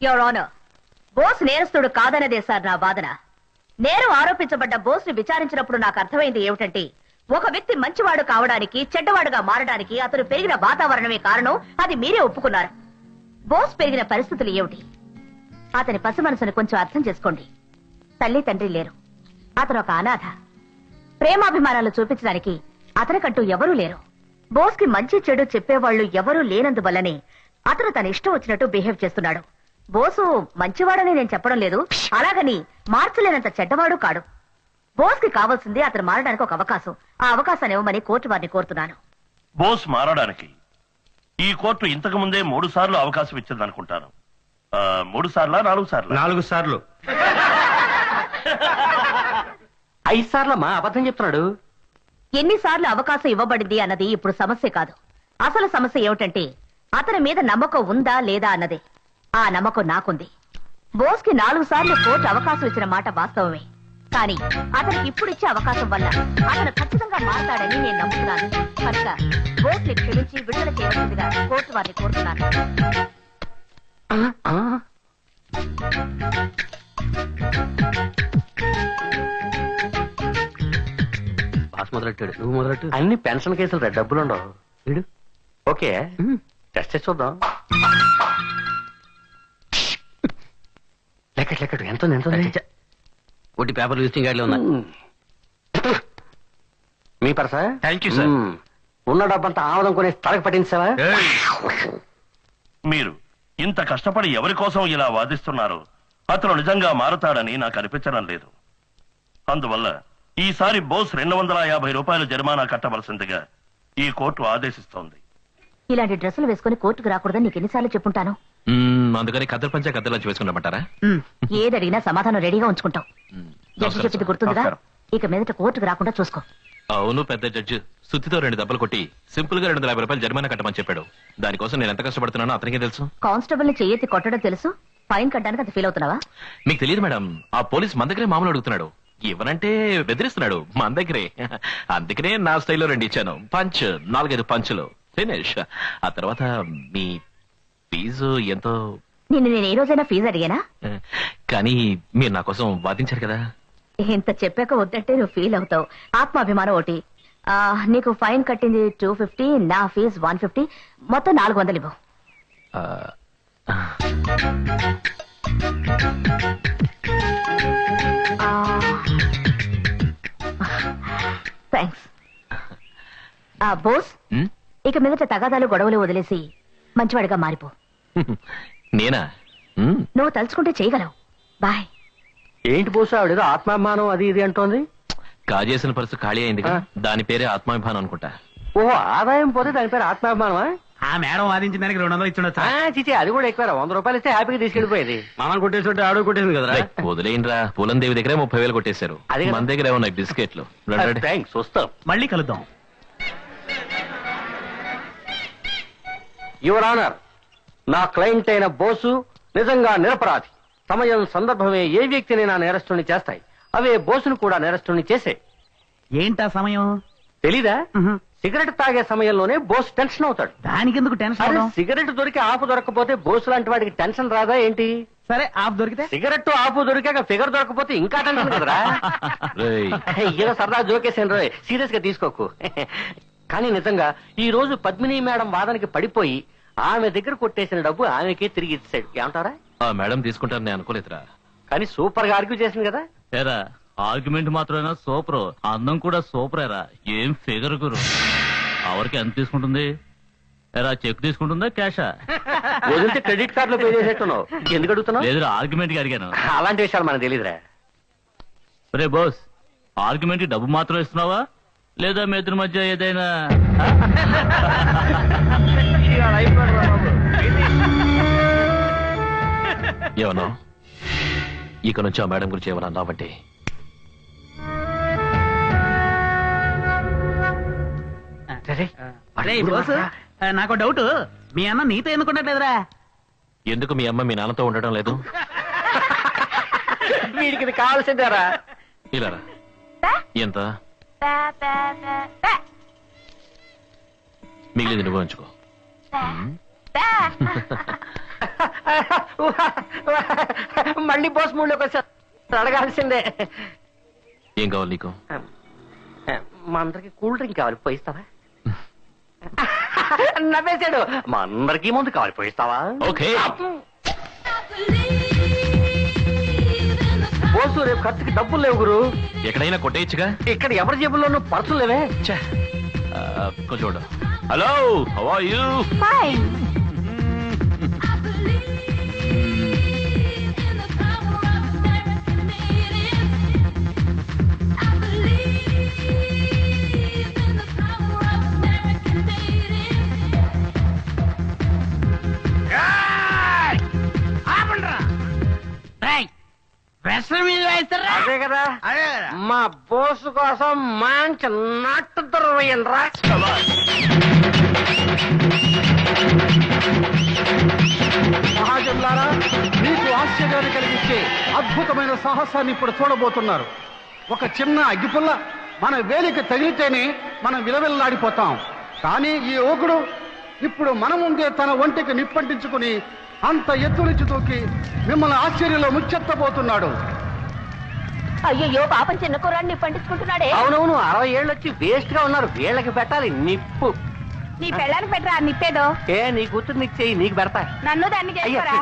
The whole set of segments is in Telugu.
యువర్ ఆనర్, బోస్ నేరస్తుడు కాదన్నదే సార్ నా వాదన. నేరం ఆరోపించబడ్డ బోస్ ని విచారించినప్పుడు నాకు అర్థమైంది ఏమిటంటే, ఒక వ్యక్తి మంచివాడు కావడానికి, చెడ్డవాడుగా మారడానికి అతను పెరిగిన వాతావరణమే కారణం. అది మీరే ఒప్పుకున్నారు. బోస్ పెరిగిన పరిస్థితులు ఏమిటి? అతని పసి మనసును కొంచెం అర్థం చేసుకోండి. తల్లి తండ్రి లేరు, అతను ఒక అనాథ. ప్రేమాభిమానాలు చూపించడానికి అతనికంటూ ఎవరూ లేరు. బోస్ కి మంచి చెడు చెప్పేవాళ్లు ఎవరూ లేనందువల్లనే అతను తన ఇష్టం వచ్చినట్టు బిహేవ్ చేస్తున్నాడు. బోసు మంచివాడని నేను చెప్పడం లేదు, అలాగని మార్చలేనంత చెడ్డవాడు కాడు. బోస్ కి కావాల్సింది అతను మారడానికి ఒక అవకాశం. ఆ అవకాశాన్ని ఇవ్వమని కోర్టు వారిని కోరుతున్నాను. బోస్ మారడానికి ఈ కోర్టు ఇంతకు ముందే 3 సార్లు అవకాశం ఇచ్చింది అనుకుంటాను. 3 సార్లా 4 సార్లు? 4 సార్లు. 5 సార్లమ్మా, అబద్ధం చెప్తున్నాడు. ఎన్నిసార్లు అవకాశం ఇవ్వబడింది అన్నది ఇప్పుడు సమస్య కాదు. అసలు సమస్య ఏమిటంటే, అతని మీద నమ్మకం ఉందా లేదా అన్నదే. ఆ నమ్మకం నాకుంది. బోస్ కి 4 సార్లు కోర్టు అవకాశం ఇచ్చిన మాట వాస్తవమే. కానీ అతనికి ఇప్పుడు ఇచ్చే అవకాశం వల్ల అతను ఖచ్చితంగా మారతాడని నేను నమ్ముతున్నాను. కనుక బోస్ ని క్షమించి విడుదల చేయవలసిందిగా కోర్టు వారిని కోరుతున్నాను. మొదలెట్టాడు, నువ్వు మొదలెట్టు. అన్ని పెన్షన్ కేసులు డబ్బులుండవు. వీడు ఓకే, టెస్ట్ చేసి చూద్దాం. లెక్కడు ఎంత ఒకటి పేపర్ విజిటింగ్ కార్డులో ఉన్నా. మీ పర్సా? Thank you sir. ఉన్న డబ్బంతా ఆమదం కొనే తలకు పట్టించావా? మీరు ఇంత కష్టపడి ఎవరి కోసం ఇలా వాదిస్తున్నారు? అతను నిజంగా మారతాడని నాకు అనిపించడం లేదు. అందువల్ల ఈసారి బోస్ 250 రూపాయలు జరిమానా కట్టవలసిందిగా ఈ కోర్టు ఆదేశిస్తోంది. ఇలాంటి డ్రెస్సులు వేసుకుని కోర్టుకు రాకూడదని నీకు ఎన్నిసార్లు చెప్పుంటాను. అందుకని కద్దరు పంచా కద్దర్లా వేసుకుంటామంటారా? ఏది అడిగినా సమాధానం రెడీగా ఉంచుకుంటాం. జడ్జి చెప్పింది గుర్తుందిగా, ఇక మీదట కోర్టుకు రాకుండా చూసుకో. అవును, పెద్ద జడ్జి సుత్తితో 2 దెబ్బలు కొట్టి సింపుల్ గా 250 రూపాయలు జరిమానా కట్టమని చెప్పాడు. దానికోసం నేను ఎంత కష్టపడుతున్నానో అతనికే తెలుసు. కానిస్టేబుల్ ని చెయ్యెత్తి కొట్టడం తెలుసు, ఫైన్ కట్టడానికి అది ఫీల్ అవుతున్నావా? మీకు తెలియదు మేడం, ఆ పోలీస్ మన దగ్గరే మామూలు అడుగుతున్నాడు. ఇవ్వనంటే బెదిరిస్తున్నాడు మన దగ్గరే. అందుకనే నా స్టైల్లో 2 ఇచ్చాను. పంచ్ 4-5 పంచులు ఫినిష్. ఆ తర్వాత మీ ఫీజు ఎంతో? నిన్ను నేను ఏ రోజైనా ఫీజు అడిగానా? కానీ మీరు నా కోసం వాదించారు కదా. ఇంత చెప్పాక వద్దంటే నువ్వు ఫీల్ అవుతావు. ఆత్మాభిమానం ఒకటి. నీకు ఫైన్ కట్టింది 250, నా ఫీజు 150, మొత్తం 400 ఇవ్వు. థ్యాంక్స్. బోస్, ఇక మీదట తగాదాలు గొడవలు వదిలేసి మంచివాడిగా మారిపో. నేనా? నువ్వు తలుచుకుంటే చేయగలవు. బాయ్. ఏంటి బోసు ఆవిడేదో ఆత్మాభిమానం అది ఇది అంటోంది? కాజేసిన పర్సు ఖాళీ అయింది, దాని పేరే ఆత్మాభిమానం అనుకుంటా. ఓహో, ఆదాయం పోతే దాని పేరు ఆత్మాభిమానమా? ఆ మేడం వాదించిన దానికి 200 ఇచ్చుండొచ్చా? చిచి, అది కూడా ఎక్కువ. 100 రూపాయలు ఇస్తే హ్యాపీగా తీసుకెళ్ళిపోయేది. మనం కొట్టేసి ఆడు కొట్టేసింది కదా. వదిలేయండిరా, పూలందేవి దగ్గర 30,000 కొట్టేశారు. మన దగ్గర ఉన్నాయి బిస్కెట్లు. థ్యాంక్స్, వస్తాం. మళ్ళీ కలుద్దాం. యువర్ ఆనర్, నా క్లయింట్ అయిన బోసు నిజంగా నిరపరాధి. సమయం సందర్భమే ఏ వ్యక్తిని నా నేరస్తుని చేస్తాయి. అవే బోసును కూడా నేరస్తుని చేసే. ఏంటా సమయం తెలీదా? సిగరెట్ తాగే సమయంలోనే బోస్ టెన్షన్ అవుతాడు. దానికెందుకు టెన్షన్? సిగరెట్ దొరికి ఆపు దొరకపోతే బోసు లాంటి వాడికి టెన్షన్ రాదా ఏంటి? సరే, ఆఫ్ దొరికితే? సిగరెట్ ఆపు దొరికాక ఫిగర్ దొరకపోతే ఇంకా టెన్షన్ కదరా. ఏదో సరదా జోకేసాను రోయ్, సీరియస్ గా తీసుకోకు. కానీ నిజంగా ఈ రోజు పద్మిని మేడం వాదనకి పడిపోయి ఆమె దగ్గర కొట్టేసిన డబ్బు ఆమెకే తిరిగి ఇచ్చాడు. ఏమంటారా? మేడం తీసుకుంటారని నేను అనుకోలేదురా. కానీ సూపర్ గా ఆర్గ్యూ చేసింది కదా. ఏరా, ఆర్గ్యుమెంట్ మాత్రమేనా సూపర్, అందం కూడా సూపరేరా. ఏం ఫిగర్ గురు. ఎవరికి ఎంత తీసుకుంటుంది? ఏరా, చెక్ తీసుకుంటుందా క్యాషా? వదిలితే క్రెడిట్ కార్డులో పే చేసేట్టున్నావు. ఎందుకు అడుగుతున్నావు? లేదురా, ఆర్గ్యుమెంట్ కి అడిగాను. అలాంటి విషయాలు మనకు తెలియదురా. రే బోస్, ఆర్గ్యుమెంట్ కి డబ్బు మాత్రం ఇస్తున్నావా లేదా మీ ఇద్దరి మధ్య ఏదైనా? ఏమన్నా ఇక నుంచి ఆ మేడం గురించి ఏమన్నా అన్నావంటే నాకు డౌట్, మీ అన్న నీతో ఎందుకుంటలేదురా? ఎందుకు మీ అమ్మ మీ నాన్నతో ఉండటం లేదు? వీడికి ఇది కావాల్సిందేరా. ఇలా ఎంత మిగిలింది నువ్వు ఉంచుకో. మళ్ళీ బోస్ మూడులోకి వచ్చా అడగాల్సిందే. ఏం కావాలి నీకు? మా అందరికి కూల్ డ్రింక్ కావాలి, పోయిస్తావా? నవ్వేశాడు. మా అందరికీ ముందు కావాలి, పోయిస్తావా? ఓకే. బోసు రేపు ఖర్చుకి డబ్బులు లేవు గురు. ఎక్కడైనా కొట్టేయచ్చుగా. ఇక్కడ ఎవరి జేబుల్లోనూ పర్సులు లేవే. కొంచెం చూడు. Hello, how are you? Fine. అదే కదా మా బోసు కోసం మంచి నాటు దొరవేయండిరా. మహాజనులారా, మీకు ఆశ్చర్యాన్ని కలిగించే అద్భుతమైన సాహసాన్ని ఇప్పుడు చూడబోతున్నారు. ఒక చిన్న అగ్గిపుల్ల మన వేలికి తగిలితేనే మనం విలవిల్లాడిపోతాం. కానీ ఈ యువకుడు ఇప్పుడు మన ముందే తన ఒంటికి నిప్పంటించుకుని అంత ఎత్తు నుంచి దూకి మిమ్మల్ని ఆశ్చర్యంలో ముచ్చెత్తబోతున్నాడు. అయ్యో పాపం చిన్న కుర్రాడిని పండించుకుంటున్నాడే. అవునవును, 60 ఏళ్ళు వచ్చి వేస్ట్ గా ఉన్నారు. వీళ్ళకి పెట్టాలి నిప్పు. నీ పెళ్ళానికి పెట్టరా నిప్పేదో. ఏ నీ కూతురు నీకు చెయ్యి, నీకు పెడతా. నన్ను దాన్ని చేసుకోరా.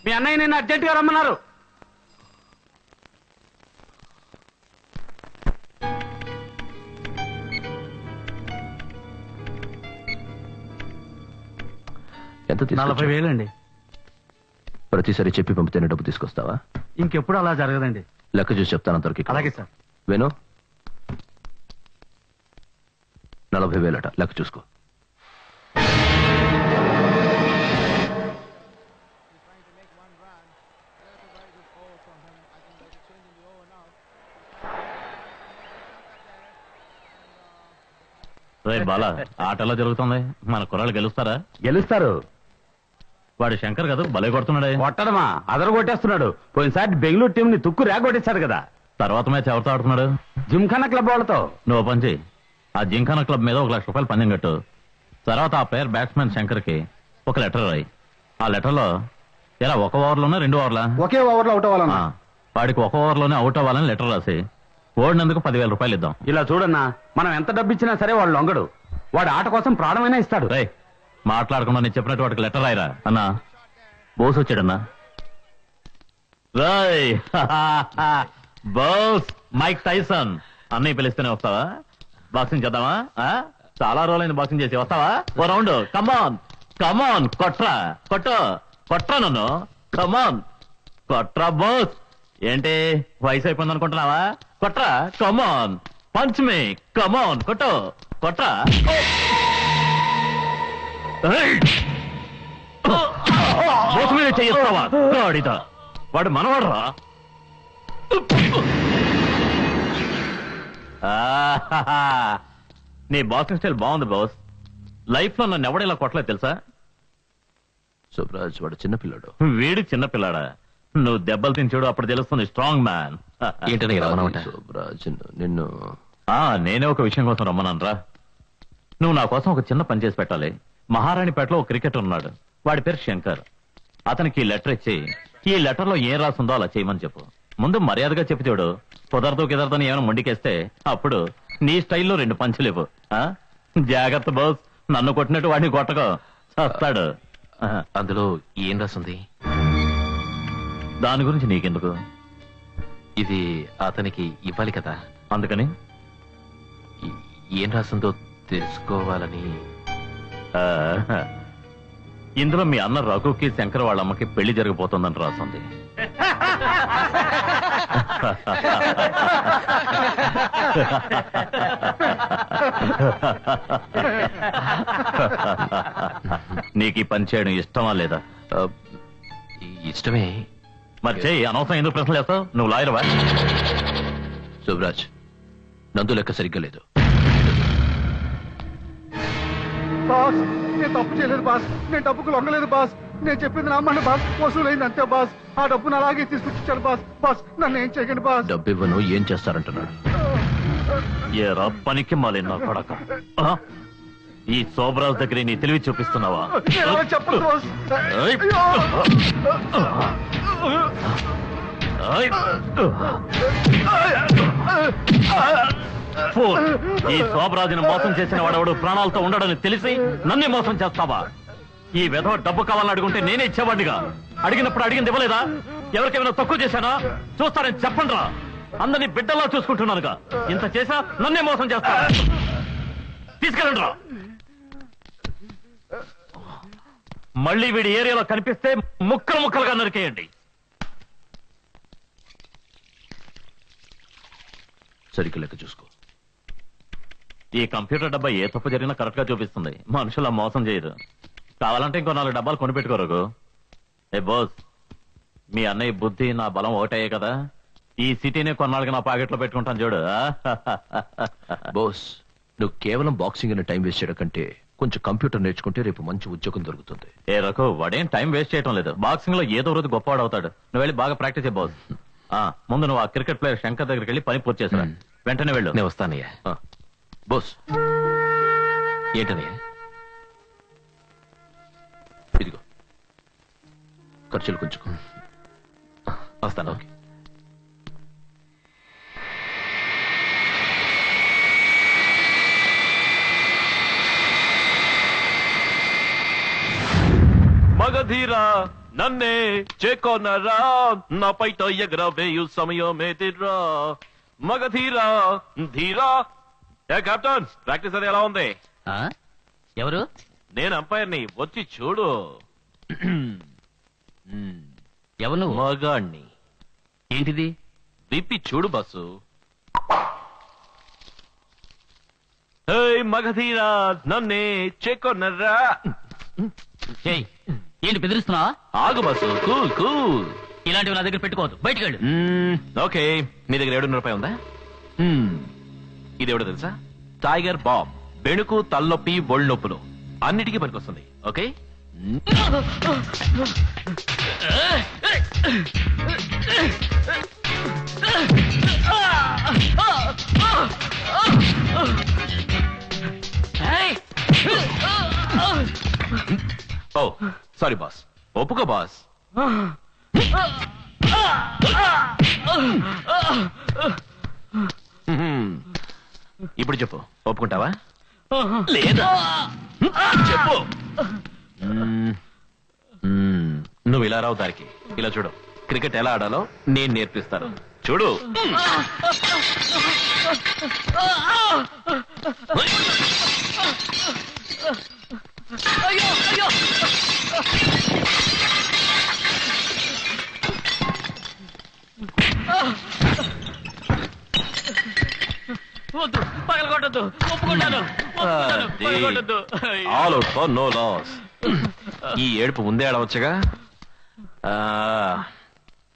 మీ అన్నయ్య నేను అర్జెంట్ గా రమ్మన్నారు. ఎంత 40,000 అండి. ప్రతిసారి చెప్పి పంపితేనే డబ్బు తీసుకొస్తావా? ఇంకెప్పుడు అలా జరగదండి. లెక్క చూసి చెప్తాను అందరికి. అలాగే సార్. వేణు, 40,000 లెక్క చూసుకో. రే బాలా, ఆట ఎలా జరుగుతుంది? మన కుర్రాళ్ళు గెలుస్తారా? గెలుస్తారు. వాడు శంకర్ కదా భలే కొడుతున్నాడే. కొట్టడమా, అదరు కొట్టేస్తున్నాడు. పోయినసారి బెంగళూరు టీం ని తుక్కు రేగొట్టేశాడు కదా. తర్వాత మ్యాచ్ ఎవరితో ఆడుతున్నాడు? జిమ్ఖానా క్లబ్ వాళ్ళతో. నువ్వు పని చెయ్యి, ఆ జింకానా క్లబ్ మీద 1 లక్ష రూపాయలు పందెం కట్టు. తర్వాత ఆ ప్లేయర్ బ్యాట్స్మెన్ శంకర్ కి ఒక లెటర్ రాయి. ఆ లెటర్ లో ఎలా 1 ఓవర్లోనే 2 ఓవర్లా? ఒకే ఓవర్ లో అవుట్ అవ్వాలన్నా. వాడికి 1 ఓవర్లోనే అవుట్ అవ్వాలని లెటర్ రాసి ఓడినందుకు 10,000 రూపాయలు ఇద్దాం. ఇలా చూడన్నా, మనం ఎంత డబ్బు ఇచ్చినా సరే వాడు లొంగడు. వాడు ఆట కోసం ప్రాణమైనా ఇస్తాడు. రే మాట్లాడకుండా నేను చెప్పినట్టు వాడికి లెటర్ రాయరా. అన్నా బోస్ వచ్చాడన్నా. రాయ్ బోస్ మైక్ టైసన్ అన్నయ్య పిలిస్తేనే వస్తావా? బాక్సింగ్ చేద్దామా? చాలా రోజులైంది బాక్సింగ్ చేసి. వస్తావా? ఓ రౌండ్. కమాన్ కమాన్, కొట్రా కొట్టు, కొట్రా నన్ను. కమాన్ కొట్రా బోస్. ఏంటి వయసు అయిపోయింది అనుకుంటున్నావా? కొట్రా. కమాన్ పంచ్ మీ. కమాన్ కొట్టు, కొట్రా. బోస్ మీద చేయిస్తావా? గాడిద. వాడు మనవాడరా. నీ బాక్సింగ్ స్టైల్ బాగుంది బాస్. లైఫ్ లో నన్ను ఎవడేలా కొట్టలేదు తెలుసా? సుబ్రాజ్ వాడు చిన్నపిల్లాడు. వీడు చిన్నపిల్లాడా? నువ్వు దెబ్బలు తిని చూడు, అప్పుడు తెలుస్తుంది స్ట్రాంగ్ మ్యాన్. ఏంటని రమ్మనమాట? సుబ్రాజ్ నిన్ను నేనే ఒక విషయం కోసం రమ్మనరా. నువ్వు నా కోసం ఒక చిన్న పని చేసి పెట్టాలి. మహారాణిపేటలో ఒక క్రికెటర్ ఉన్నాడు, వాడి పేరు శంకర్. అతనికి లెటర్ ఇచ్చి ఈ లెటర్ లో ఏం రాసిందో అలా చేయమని చెప్పు. ముందు మర్యాదగా చెప్పి చూడు. కుదరదు కుదరదని ఏమైనా మొండికేస్తే అప్పుడు నీ స్టైల్లో 2 పంచులు ఇవ్వు. జాగ్రత్త బాస్, నన్ను కొట్టినట్టు వాడిని కొట్టకో, చస్తాడు. అందులో ఏం రాసింది? దాని గురించి నీకెందుకు? ఇది అతనికి ఇవ్వాలి కదా, అందుకని ఏం రాసిందో తెలుసుకోవాలని. ఇందులో మీ అన్న రఘుకి శంకర్ వాళ్ళ అమ్మకి పెళ్లి జరగబోతోందని రాసింది. నీకు ఈ పని చేయడం ఇష్టమా లేదా? ఇష్టమే. మరి చెయ్యి, అనవసరం ఎందుకు ప్రశ్నలు చేస్తావు? నువ్వు లాయర్వా? శుభరాజ్, నందు లెక్క సరిగ్గా లేదు. బాస్, నేను తప్పు చేయలేదు బాస్. నేను డబ్బుకు లొంగలేదు బాస్. నేను చెప్పింది నమ్మండి బాస్. వసూలైంది అంతే బాస్. ఆ డబ్బును అలాగే తీసుకొచ్చాను బాస్. బాస్, నన్ను ఏం చేయకండి బాస్. డబ్బు ఇవ్వను, ఏం చేస్తారంటున్నాడు? ఏరా పనికి మాలి నా కొడక, ఈ శోభరాజ్ దగ్గర నీ తెలివి చూపిస్తున్నావా? చెప్పండి బాస్. ఏయ్! ఫోన్. ఈ శోభరాజుని మోసం చేసిన వాడెవడు ప్రాణాలతో ఉండడని తెలిసి నన్నే మోసం చేస్తావా? ఈ విధవ డబ్బు కావాలని అడుగుంటే నేనే ఇచ్చేవాడిగా. అడిగినప్పుడు అడిగింది ఇవ్వలేదా? ఎవరికేమైనా తక్కువ చేశానా? చూస్తారని చెప్పండి రా. అందరినీ బిడ్డల్లా చూసుకుంటున్నానుగా. ఇంత చేసా నన్నే మోసం చేస్తా. తీసుకెళ్ళండి రా. మళ్ళీ వీడి ఏరియాలో కనిపిస్తే ముక్కలు ముక్కలుగా నరికేయండి. సరిగ్గా లెక్క చూసుకో. ఈ కంప్యూటర్ డబ్బా ఏ తప్పు జరిగినా కరెక్ట్ గా చూపిస్తుంది. మనుషులా మోసం చేయదు. కావాలంటే ఇంకో 4 డబ్బాలు కొనిపెట్టుకోరు. ఏ బోస్, మీ అన్నయ్య బుద్ధి నా బలం ఒకటయ్యే కదా. ఈ సిటీని కొన్నాళ్ళకి నా పాకెట్లో పెట్టుకుంటాను చూడు. బోస్, నువ్వు కేవలం బాక్సింగ్ అనే టైం వేస్ట్ చేయడం కంటే కొంచెం కంప్యూటర్ నేర్చుకుంటే రేపు మంచి ఉద్యోగం దొరుకుతుంది. ఏ రఘు, వాడేం టైం వేస్ట్ చేయడం లేదు. బాక్సింగ్ లో ఏదో రోజు గొప్పవాడు అవుతాడు. నువ్వు వెళ్ళి బాగా ప్రాక్టీస్ చేయ బాస్. ముందు నువ్వు ఆ క్రికెట్ ప్లేయర్ శంకర్ దగ్గరికి వెళ్ళి పని పూర్తి చేసా. వెంటనే వెళ్ళు. నేను వస్తానయ్యా. బోస్, ఏంటనయ్యా? ఇదిగో ఖర్చులు కొంచెం. వస్తాను. ఓకే. మగధీరా నన్నే చేకొనరా, నా పైట ఎగరవేయు సమయమేదిరా. మగధీరా ధీరా. ఏ కెప్టెన్, ప్రాక్టీస్ అది ఎలా ఉంది? ఎవరు? నేను అంపైర్ని, వచ్చి చూడు. ఎవరు నువ్వు? మగాణ్ణి. ఏంటిది? విప్పి చూడు బస్సు. హే మగధీరా నన్నే చేకొనరా. ఏంటి బెదిరిస్తున్నావా? ఆగు బస్సు, కూల్ కూల్. ఇలాంటివి నా దగ్గర పెట్టుకోవద్దు. బయటికి వెళ్ళు. ఓకే, నీ దగ్గర 700 రూపాయలు ఉందా? ఇది ఎవడో తెలుసా? Tiger bomb. బెణుకు, తలనొప్పి, ఒళ్ళు నొప్పులు అన్నిటికీ పనికొస్తుంది. ఓకే. ఓ సారీ బాస్. ఒప్పుకో బాస్. ఇప్పుడు చెప్పు, ఒప్పుకుంటావా లేదా? చెప్పు. నువ్వు ఇలా రావు దారికి. ఇలా చూడు, క్రికెట్ ఎలా ఆడాలో నేను నేర్పిస్తాను. చూడు. వద్దు, పగలగొట్టద్దు. ఒప్పుకుంటాను. All out for no loss. ఈ ఏడుపు ముందే ఆడవచ్చుగా.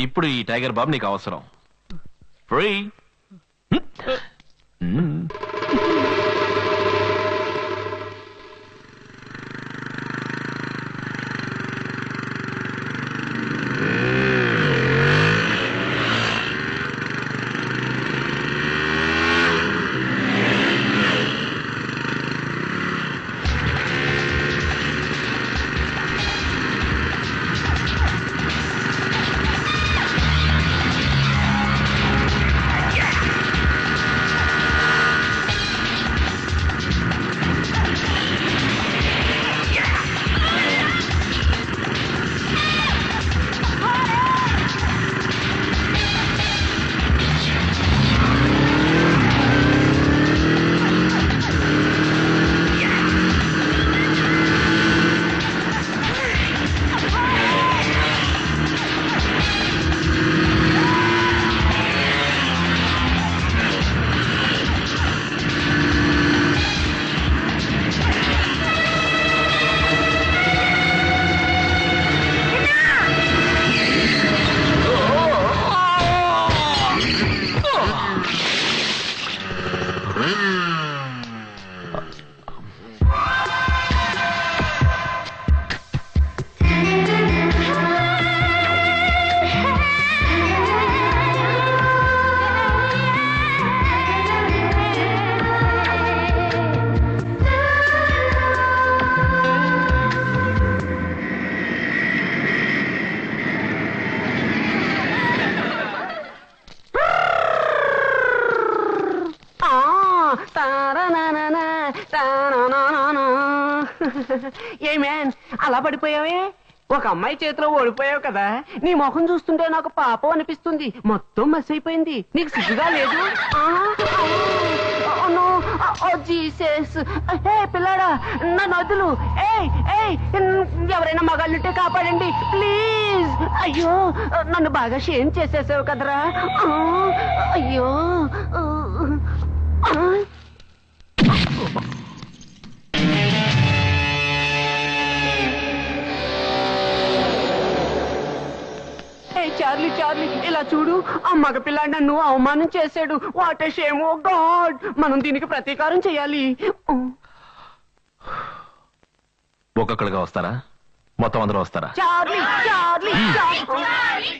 ఇప్పుడు ఈ టైగర్ బాబు నీకు అవసరం. ఫ్రీ. ఏ మ్యాన్ అలా పడిపోయావే? ఒక అమ్మాయి చేతిలో ఓడిపోయావు కదా, నీ ముఖం చూస్తుంటే నాకు పాపం అనిపిస్తుంది. మొత్తం మస్ అయిపోయింది. నీకు సిగ్గుగా లేదు? పిల్లాడా నన్ను వదులు. ఎవరైనా మగాళ్ళుంటే కాపాడండి ప్లీజ్. అయ్యో నన్ను బాగా షేమ్ చేసేసావు కదరా. అయ్యో చార్లీ చార్లీ ఇలా చూడు, ఆ మగపిల్లాడు నన్ను అవమానం చేశాడు. What a shame. Oh God, మనం దీనికి ప్రతీకారం చేయాలి. ఒక్కొక్కడుగా వస్తారా? మొత్తం అందరూ వస్తారా? Charlie Charlie Charlie